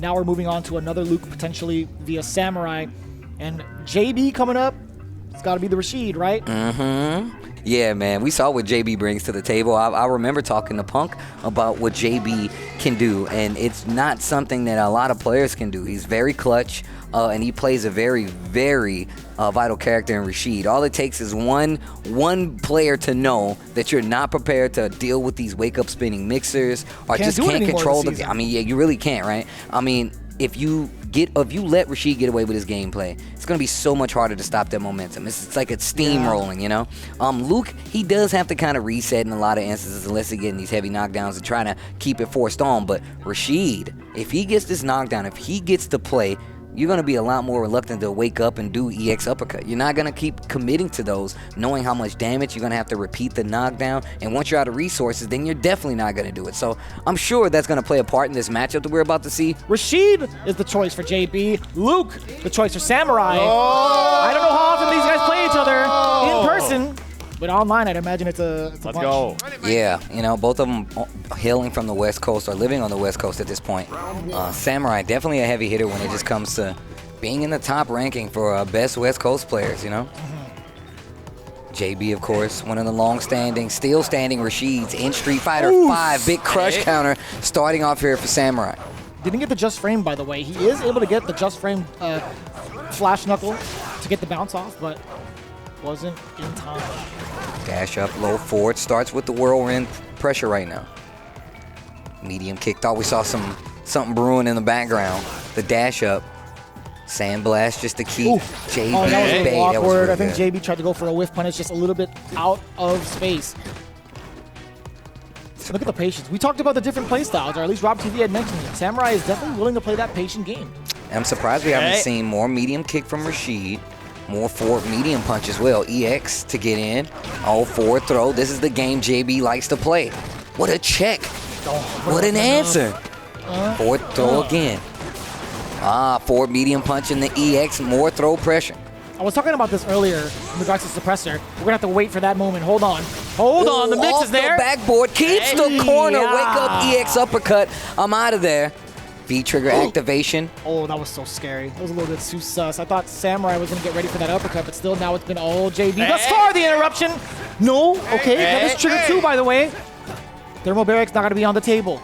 And now we're moving on to another Luke potentially via Samurai. And JB coming up. It's got to be the Rashid, right? Yeah, man. We saw what JB brings to the table. I remember talking to Punk about what JB can do, and it's not something that a lot of players can do. He's very clutch, and he plays a very, very vital character in Rashid. All it takes is one player to know that you're not prepared to deal with these wake-up spinning mixers or just can't control the game. I mean, yeah, you really can't, right? I mean, if you let Rashid get away with his gameplay, it's going to be so much harder to stop that momentum. It's like it's steamrolling, you know? Luke, he does have to kind of reset in a lot of instances unless he's getting these heavy knockdowns and trying to keep it forced on. But Rashid, if he gets this knockdown, if he gets to play, you're going to be a lot more reluctant to wake up and do EX uppercut. You're not going to keep committing to those, knowing how much damage you're going to have to repeat the knockdown. And once you're out of resources, then you're definitely not going to do it. So I'm sure that's going to play a part in this matchup that we're about to see. Rashid is the choice for JB. Luke, the choice for Samurai. I don't know how often these guys play each other in person. But online, I'd imagine it's a Let's bunch. go. Yeah, you know, both of them hailing from the West Coast or living on the West Coast at this point. Samurai, definitely a heavy hitter when it just comes to being in the top ranking for best West Coast players, you know? JB, of course, one of the still standing Rashids in Street Fighter 5. Big crush counter starting off here for Samurai. Didn't get the just frame, by the way. He is able to get the just frame flash knuckle to get the bounce off, but wasn't in time. Dash up, low forward. Starts with the whirlwind pressure right now. Medium kick. Thought we saw something brewing in the background. The dash up. Sandblast just to keep JB that was a bay. little awkward. That I was think JB tried to go for a whiff punish just a little bit out of space. Look at the patience. We talked about the different play styles, or at least Rob TV had mentioned it. Samurai is definitely willing to play that patient game. I'm surprised we haven't seen more medium kick from Rashid. More forward medium punch as well. EX to get in. Oh, forward throw. This is the game JB likes to play. What a check. What an answer. Forward throw again. Forward medium punch in the EX. More throw pressure. I was talking about this earlier in regards to suppressor. We're going to have to wait for that moment. Hold on. Hold on. The mix is there. Off the backboard. Keeps the corner. Wake up EX uppercut. I'm out of there. V-trigger activation. Oh, that was so scary. That was a little bit too sus. I thought Samurai was going to get ready for that uppercut, but still now it's been all JB. Thus far, the interruption. No. Okay, that is trigger 2, by the way. Thermal barracks not going to be on the table.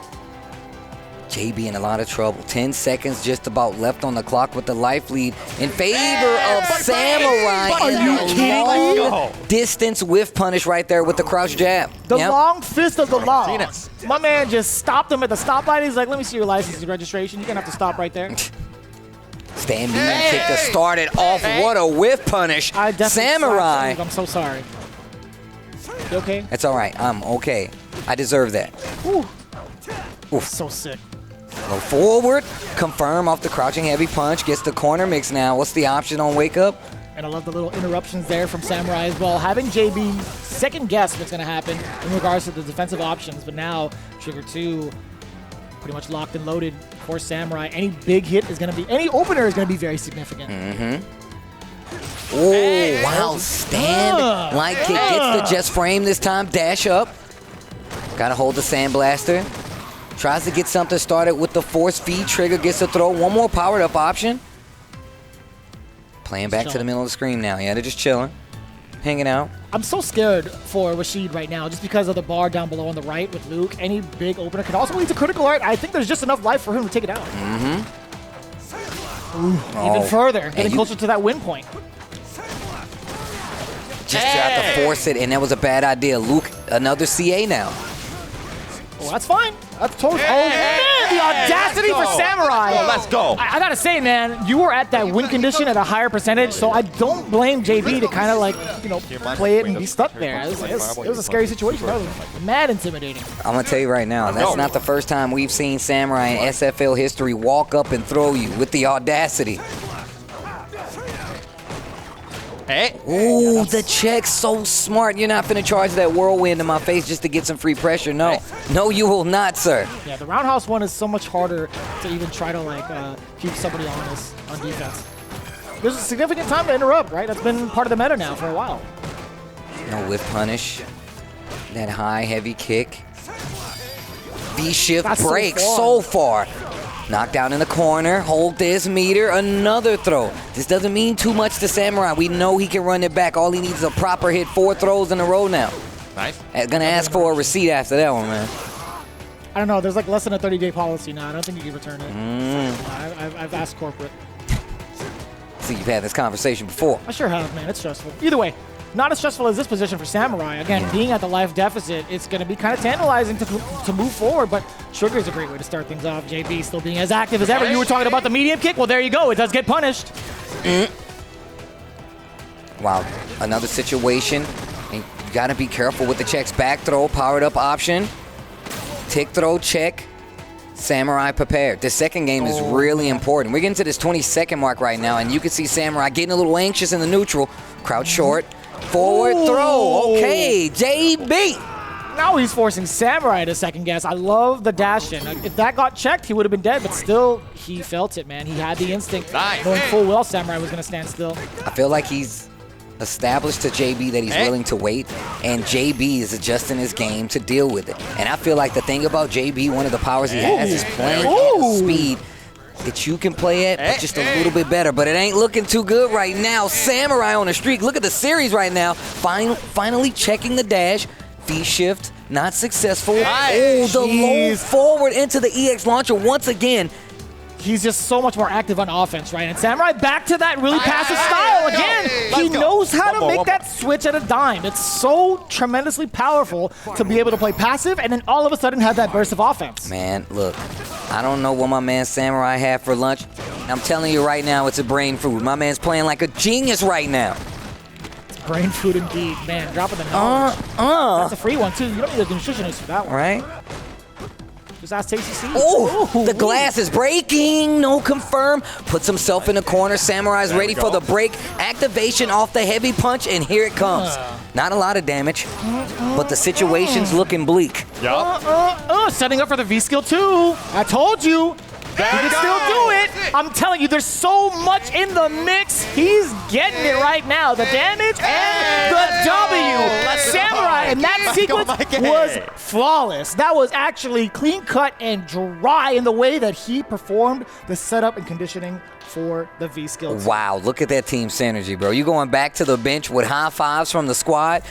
JB in a lot of trouble. 10 seconds just about left on the clock with the life lead in favor of Samurai. Are you kidding me? Distance whiff punish right there with the crouch jab. The long fist of the law. My man just stopped him at the stoplight. He's like, let me see your license and registration. You're going to have to stop right there. Stand medium kick to start it off. What a whiff punish. Samurai. I'm so sorry. You okay? That's all right. I'm okay. I deserve that. Oof. So sick. Go forward. Confirm off the crouching heavy punch. Gets the corner mix now. What's the option on wake up? And I love the little interruptions there from Samurai as well. Having JB second guess what's going to happen in regards to the defensive options. But now, trigger 2 pretty much locked and loaded for Samurai. Any big hit is going to be, any opener is going to be very significant. Oh, wow. Stand. Light kick gets the just frame this time. Dash up. Got to hold the Sandblaster. Tries to get something started with the force feed. Trigger gets to throw one more powered up option. Playing back to the middle of the screen now. Yeah, they're just chilling. Hanging out. I'm so scared for Rashid right now just because of the bar down below on the right with Luke. Any big opener could also lead to critical art. I think there's just enough life for him to take it out. Even further, getting closer to that win point. Just tried to force it, and that was a bad idea. Luke, another CA now. Oh, that's fine. That's totally. Oh, man, the audacity for Samurai. Oh, let's go. I gotta say, man, you were at that win condition at a higher percentage, so I don't blame JB to kind of like, you know, play it and be stuck there. It was a scary situation. That was mad intimidating. I'm gonna tell you right now, that's not the first time we've seen Samurai in SFL history walk up and throw you with the audacity. Ooh, the check, so smart. You're not finna charge that whirlwind in my face just to get some free pressure. No, no, you will not, sir. Yeah, the roundhouse one is so much harder to even try to like keep somebody honest on defense. There's a significant time to interrupt, right? That's been part of the meta now for a while. No whiff punish. That high, heavy kick. V-shift break so far. Knockdown in the corner. Hold this meter. Another throw. This doesn't mean too much to Samurai. We know he can run it back. All he needs is a proper hit. 4 throws in a row now. Nice. Gonna ask for a receipt after that one, man. I don't know. There's like less than a 30-day policy now. I don't think you can return it. I've asked corporate. See, you've had this conversation before. I sure have, man. It's stressful. Either way, not as stressful as this position for Samurai. Again, being at the life deficit, it's going to be kind of tantalizing to move forward, but Sugar's a great way to start things off. JB still being as active as ever. You were talking about the medium kick. Well, there you go. It does get punished. Wow. Another situation. And you got to be careful with the checks. Back throw, powered up option. Tick throw, check. Samurai prepared. The second game is really important. We're getting to this 20-second mark right now, and you can see Samurai getting a little anxious in the neutral. Crouch short. Forward throw. Okay, JB. Now he's forcing Samurai to second guess. I love the dash in. If that got checked, he would have been dead, but still, he felt it, man. He had the instinct, knowing full well Samurai was going to stand still. I feel like he's established to JB that he's willing to wait, and JB is adjusting his game to deal with it. And I feel like the thing about JB, one of the powers he has is playing at a speed that you can play at, but just a little bit better. But it ain't looking too good right now. Samurai on a streak. Look at the series right now. Finally checking the dash. V-shift, not successful. Oh, the low forward into the EX launcher once again. He's just so much more active on offense, right? And Samurai back to that really passive style again. He knows how to make that switch at a dime. It's so tremendously powerful to be able to play passive and then all of a sudden have that burst of offense. Man, look, I don't know what my man Samurai had for lunch. I'm telling you right now, it's a brain food. My man's playing like a genius right now. Brain food indeed. Man, dropping the knowledge. That's a free one, too. You don't need a nutritionist for that one. Right? Just ask TCC. Oh, the glass is breaking. No confirm. Puts himself in the corner. Samurai's ready for the break. Activation off the heavy punch, and here it comes. Not a lot of damage, but the situation's looking bleak. Setting up for the V-skill, too. I told you. He can still do it. I'm telling you, there's so much in the mix. He's getting it right now. The damage and the W. Samurai, and that sequence was flawless. That was actually clean cut and dry in the way that he performed the setup and conditioning for the V-skill. Wow, look at that team synergy, bro. You going back to the bench with high fives from the squad.